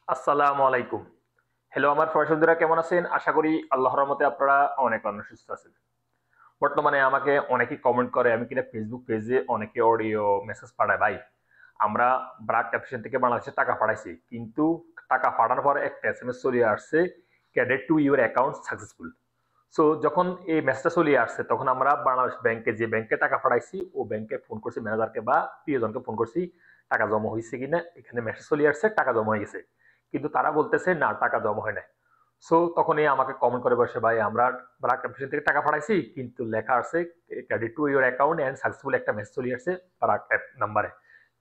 আসসালামু আলাইকুম। হ্যালো আমার ফয়সালরা কেমন আছেন? আশা করি আল্লাহর রহমতে আপনারা অনেক অনেক সুস্থ আছেন। বর্তমানে আমাকে অনেকেই কমেন্ট করে আমি কিনা ফেসবুক পেজে অনেকে অডিও মেসেজ পাঠায় ভাই। আমরা ব্রাক অ্যাপ্লিকেশন থেকে বাংলাদেশে টাকা পাঠাইছি। কিন্তু টাকা পাঠানোর পর একটা এসএমএস চলে আসছে credit to your account successful. So যখন এই মেসেজটা চলে আসছে তখন আমরা বাংলাদেশ ব্যাংকে যে ব্যাংকে টাকা পাঠাইছি ও ব্যাংকে ফোন করছি ম্যানেজারকে বা প্রিয়জনকে ফোন করছি টাকা জমা হয়েছে কিনা এখানে মেসেজ চলে আসছে টাকা জমা হয়ে গেছে কিন্তু তারা বলতেছে না টাকা জমা হয় না। সো তখনই আমাকে কমেন্ট করে বসে ভাই আমরা ব্রাক অ্যাপ্লিকেশন থেকে টাকা পাঠাইছি কিন্তু লেখা আছে credit to your account and successful একটা মেসেজ চলে আসছে ব্রাক অ্যাপ নাম্বারে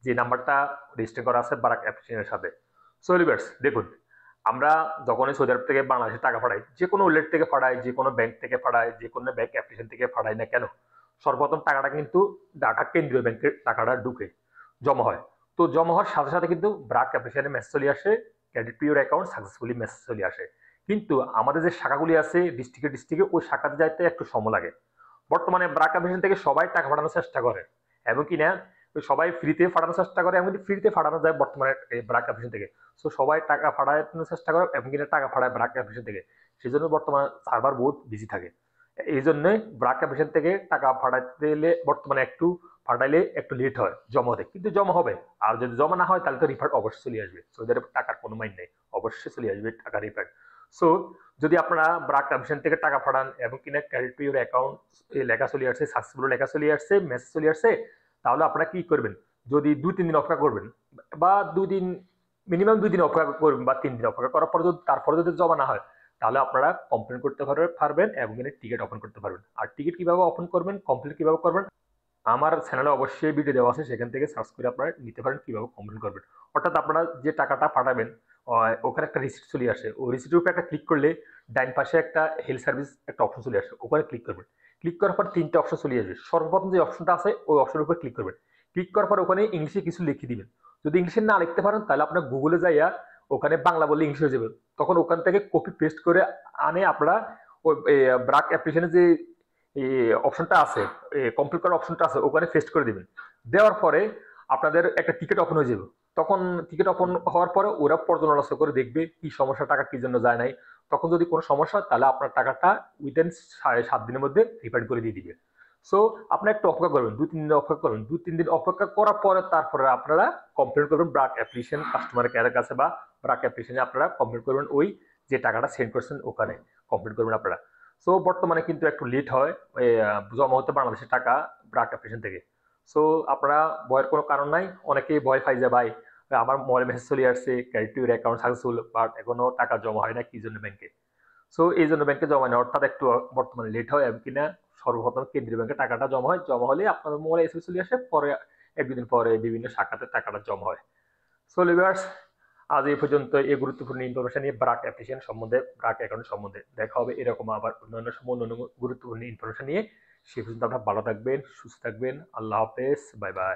যে নাম্বারটা রেজিস্টার করা আছে ব্রাক অ্যাপ্লিকেশনের সাথে। সো লিভার্স দেখুন আমরা যখনই সৌদি আরব থেকে বাংলাদেশে টাকা পাঠাই যে কোনো ওয়ালেট থেকে পাঠাই যে কোনো ব্যাংক থেকে পাঠাই যে কোনো ব্যাংক অ্যাপ্লিকেশন থেকে পাঠাই না কেন সর্বপ্রথম টাকাটা কিন্তু ঢাকা কেন্দ্রীয় ব্যাংকের টাকাটা ঢুকে জমা হয়। তো জমা হওয়ার সাথে সাথে কিন্তু ব্রাক অ্যাপ্লিকেশনে মেসেজ চলে আসে credit to your account successfully message চলে আসে। কিন্তু আমাদের যে শাখাগুলি আছে ডিস্ট্রিক্টে ডিস্ট্রিক্টে ওই শাখাতে যাইতে একটু সময় লাগে। বর্তমানে ব্রাক অ্যাপ্লিকেশন থেকে সবাই টাকা পাঠানোর চেষ্টা করে এবং কি না সবাই ফ্রিতে পাঠানোর চেষ্টা করে এমনকি ফ্রিতে পাঠানো যায় বর্তমানে ব্রাক অ্যাপ্লিকেশন থেকে। সো সবাই টাকা পাঠানোর চেষ্টা করে এবং কিনা টাকা পাঠায় ব্রাক অ্যাপ্লিকেশন থেকে। সেই জন্য বর্তমানে সার্ভার বহুত বিজি থাকে। এই জন্য ব্রাক অ্যাপ্লিকেশন থেকে টাকা পাঠাতে গেলে বর্তমানে একটু পাঠাইলে একটু লেট হয় জমা হতে কিন্তু জমা হবে। আর যদি জমা না হয় তাহলে তো রিফান্ড অবশ্যই চলে আসবে। সৌদি আরবে টাকার কোনো মাইন্ড নেই, অবশ্যই চলে আসবে টাকা রিফান্ড। সো যদি আপনারা ব্রাক অ্যাপ্লিকেশন থেকে টাকা পাঠান এবং কিনা ক্রেডিট টু ইউর অ্যাকাউন্ট লেখা চলে আসছে সাকসেসফুল লেখা চলে আসছে মেসেজ চলে আসছে তাহলে আপনারা কি করবেন? যদি ২-৩ দিন অপেক্ষা করবেন বা ২ দিন মিনিমাম ২ দিন অপেক্ষা করবেন বা ৩ দিন অপেক্ষা করার পর যদি তারপরে যদি জমা না হয় তাহলে আপনারা কমপ্লেন করতে পারবেন এবং টিকিট ওপেন করতে পারবেন। আর টিকিট কিভাবে ওপেন করবেন কমপ্লেন কিভাবে করবেন আমার চ্যানেলে অবশ্যই ভিডিও দেওয়া আছে সেখান থেকে সার্চ করে আপনারা নিতে পারেন কিভাবে কমপ্লেন করবেন। অর্থাৎ আপনারা যে টাকাটা পাঠাবেন ওখানে একটা রিসিপ্ট চলে আসে ওই রিসিপ্টের উপরে একটা ক্লিক করলে ডাইন পাশে একটা হেলথ সার্ভিস একটা অপশন চলে আসে ওখানে ক্লিক করবেন। ক্লিক করার পর ৩টে অপশন চলে আসবে। সর্বপ্রথম যে অপশনটা আছে ওই অপশনের উপরে ক্লিক করবেন। ক্লিক করার পর ওখানে ইংলিশে কিছু লিখে দিবেন। যদি ইংলিশে না লিখতে পারেন তাহলে আপনার গুগলে যাইয়া ওখানে বাংলা বললে ইংলিশ হয়ে যাবে। তখন ওখান থেকে কপি পেস্ট করে আনে আপনারা ওই ব্রাক অ্যাপ্লিকেশনে যে অপশনটা আছে কমপ্লিট করার অপশনটা আছে ওখানে পেস্ট করে দিবেন। দেওয়ার পরে আপনাদের একটা টিকিট ওপেন হয়ে যাবে। তখন টিকিট ওপেন হওয়ার পরে ওরা পর্যালোচনা করে দেখবে কি সমস্যা টাকা কি জন্য যায় নাই। তখন যদি কোনো সমস্যা হয় তাহলে আপনার টাকাটা উইদিন ৭.৫ দিনের মধ্যে রিফান্ড করে দিয়ে দিবে। সো আপনারা একটু অপেক্ষা করবেন ২-৩ দিন অপেক্ষা করবেন ২-৩ দিন অপেক্ষা করার পরে তারপরে আপনারা কমপ্লেন করবেন ব্রাক অ্যাপ্লিকেশন কাস্টমার কেয়ারের কাছে বা ব্রাক অ্যাপ্লিকেশনে আপনারা কমপ্লেন করবেন ওই যে টাকাটা সেন্ড করছেন ওখানে কমপ্লেন করবেন আপনারা। সো বর্তমানে কিন্তু একটু লেট হয় জমা হতে বাংলাদেশের টাকা ব্রাক অ্যাপ্লিকেশন থেকে। সো আপনারা ভয়ের কোনো কারণ নাই। অনেকেই ভয় পাই যে ভাই আমার মোবাইলে মেসেজ চলে আসছে credit to your account successful but এখনো টাকা জমা হয় না কি জন্য ব্যাংকে। সো এই জন্য ব্যাংকে জমা নেই অর্থাৎ একটু বর্তমানে লেট হয় এবং কিনা সর্বপ্রথম কেন্দ্রীয় ব্যাংকে টাকাটা জমা হয় জমা হলে আপনাদের মোবাইলে এসএমএস চলে আসে পরে ১-২ দিন পরে বিভিন্ন শাখাতে টাকাটা জমা হয়। সো লিভার্স আজ এই পর্যন্ত এই গুরুত্বপূর্ণ ইনফরমেশন নিয়ে ব্রাক অ্যাপ্লিকেশন সম্বন্ধে ব্রাক অ্যাকাউন্ট সম্বন্ধে দেখা হবে এরকম আবার অন্যান্য সময় অন্যান্য গুরুত্বপূর্ণ ইনফরমেশন নিয়ে। সে পর্যন্ত আপনারা ভালো থাকবেন সুস্থ থাকবেন। আল্লাহ হাফেজ, বাই বাই।